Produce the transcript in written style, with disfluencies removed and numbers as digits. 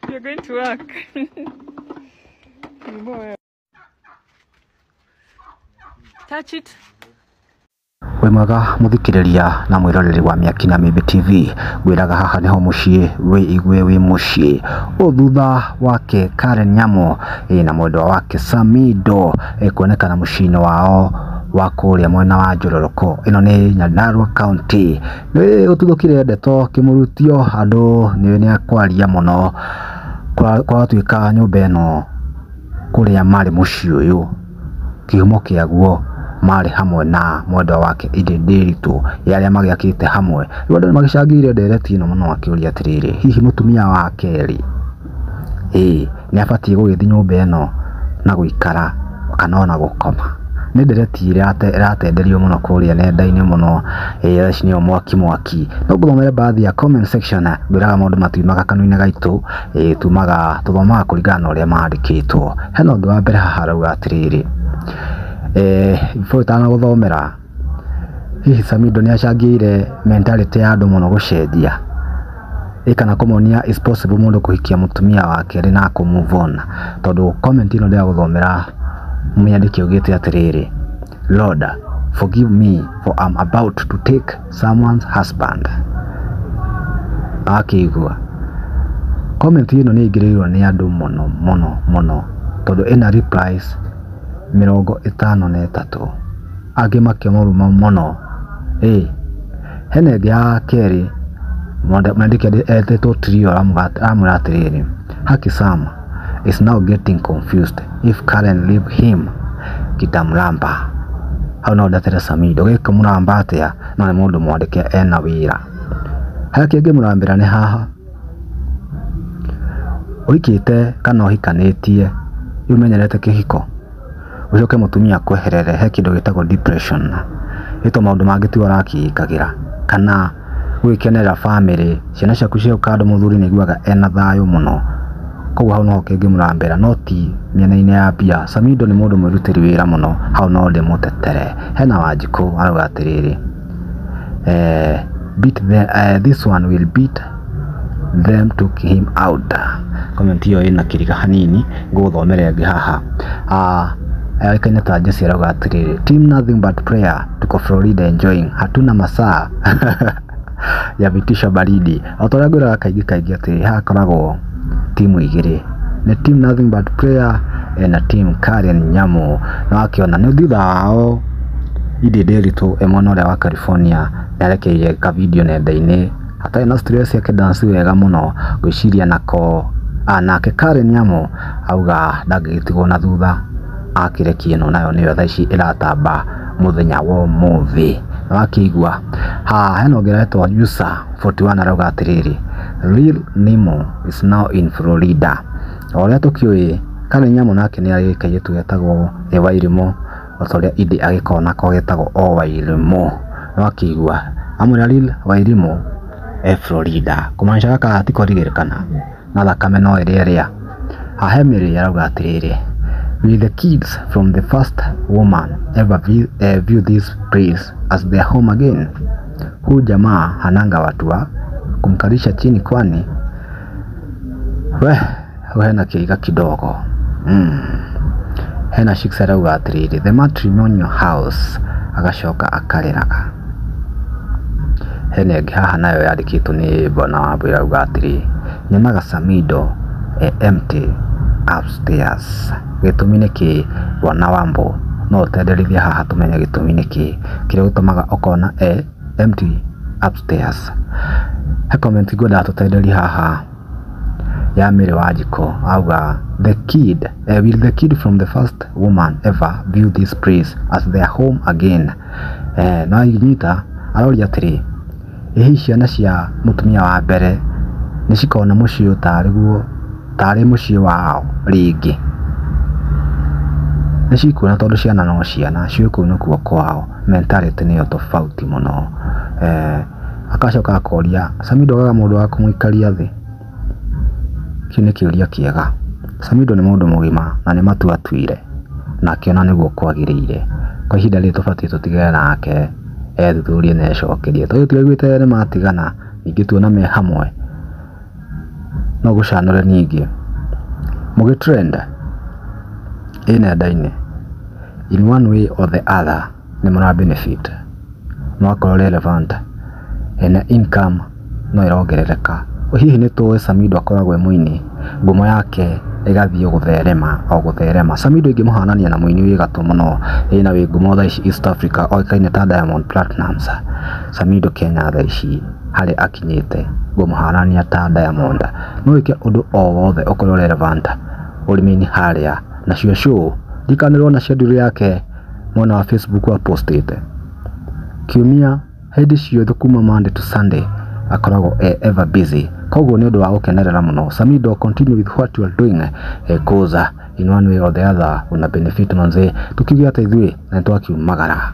You're going to work. Touch it. We mwega muthikiriria na mwiroreri wa Miaki na Mĩmbi TV, gwiraga haha niho mucii we igwe we mucii uthutha wake Karen Nyamu na mwendwa wake Samido kuonekana mucii-inĩ wao wa kuria mwena wa Njororoko. Ino ni Nyandarua County. Ni ututhukire ndeto kimurutio andu ni akwaria muno kwa tuika nyumba ino kuria mari mucii uyu kihumo kiaguo mari hamwe na mwendwa wake Indi Ndiritu yaria magiakite hamwe. Andu magicangire ndereti ino muno akiuria atiriri, hihi mutumia wa Keri ni abatie gugithi nyumba ino na guikara kana ona gukoma? Ni ndereti iratenderio muno kuria nenda-ini muno. Ici niyo mwaki no guthomere baadhi ya comment section gwiraga maundu matiumaga kanua-ini gaitu tuthomaga kuringana na uria mandikitwo. Hena undu wa mbere haha arauga atiriri, before tana guthomera, hihi Samido ni acangire mentality ya andu muno gucenjia kana kumonia is possible mundu kuhikia mutumia wake ri na kumove on. Tondu comment ino ndia guthomera munyandiki ugite atiriri, Lord forgive me for I'm about to take someone's husband. Akigua comment ino ni igirirwo ni andu muno tondu ina replies 53 angi makimoruma muno. Hena ya Keri mwandiki etetwo trio amwira atiriri, Haki Sam is now getting confused if Karen leave him kitamramba. Hau no ndatera Samido gika muramba atia no ni mundu mwandike ena wira. Haki angi murambira ni haha uikite kana uhikanitie umenyerete kihiko ucoke mutumia kweherere. He kindu gitagwo depression, ito maundu mangiti warakiikagira kana gwikenera family ciana ciaku cio kandu muthuri ni guaga ena thayo muno. Koguo hau no kingi murambira no ti miena-ini ya bia. Samido ni mundu mwirutiri wira muno, hau no ndi mutetere. Hena Wanjiku arauga atiriri, this one will beat them took him out. Comment iyo ina kiriga hanini nguthomere ngi haha. Aikanya ta Jesse arauga atiriri, team nothing but prayer, tuko Florida enjoying, hatuna masaa ya vitisho baridi. Otoria gwiraga kaingi ati hakoragwo timu igiri, ni team nothing but prayer na team Karen Nyamu. Na akiona ni thutha wao Indi Ndiritu emwana uria wa California narekeire ka video nenda-ini hatai na stress yake dance wega muno gwiciria nako nake Karen Nyamu auga ndagitigwo na thutha akireki ino nayo niyo thaici iratamba muthenya wo muthi. Wakigua hena ngeretwo user 41 arauga atiriri, real Nemo is now in Florida. Oria tukiui Karen Nyamu nake ni agikaire tugetagwo Wairimu, otoria Indi agikona ko getagwo Wairimu. Wakigua amura real Wairimu Florida kumanisha kaka atikorigirikana na thakame no iria Hemiri arauga atiriri, will the kids from the first woman ever view this place as their home again? Huu jamaa hananga watu wa kumkalisha chini, kwani hena kiiga kidogo. Hena Shiksa arauga atiriri, the matrimonial house, agacoka akareraga. Hena ĩngĩ haha nayo yandikitwo ni Bona Wambui arauga atiriri, nyonaga Samido empty upstairs. Gitumi niki Bona Wambui no utenderithia haha tumenye gitumi niki kiria gutumaga ukona empty upstairs? He comment ngwenda tutenderia haha ya Mary Wanjiku auga, will the kid from the first woman ever view this place as their home again? Na inyita aroria atiri, hihi ciana cia mutumia wa mbere ni cikona muciĩ tari muciĩ wao ringi? Ni cikuona tondu ciana no ciana ciĩ kũu nĩkuo kwao, mentality niyo tofauti muno. Akacoka akoria Samido gaga mundu wa kumwikaria thi. Kiu ni kiuria kiega. Samido ni mundu mugima na ni matu atuire na akiona niguo kwagiriire. Kwa ihinda ri tubati tutigane nake thuthurie na ecokerie. Tũyũ tũiguĩte ni matigana, ningĩ tuona me hamwe no gucanure ningi mugitrend nenda-inĩ in one way or the other ni mura benefit mwako relevant and income no irongerereka. Hihi ni tuwe Samido akoragwo muini ngumo yake igathie gutherema. Samido ingimuhanania na muini wi gatũ muno ina wi ngumo thaa ici East Africa oikaine ta Diamond Platnumz. Samido Kenya thaa ici hari akinyite ngumuhanania ta Diamond. No wike undu o wothe ukorwo relevant urimini haria nacio show ndikanirwo na schedule yake mwena wa Facebook wa postete kiumia hedi ciothe kuma Monday to Sunday akoragwo ever busy. Koguo ni undu wa gukenerera muno. Samido, continue with what you are doing cause in one way or the other una benefit manze tukigia ta ithui na twakiumagara.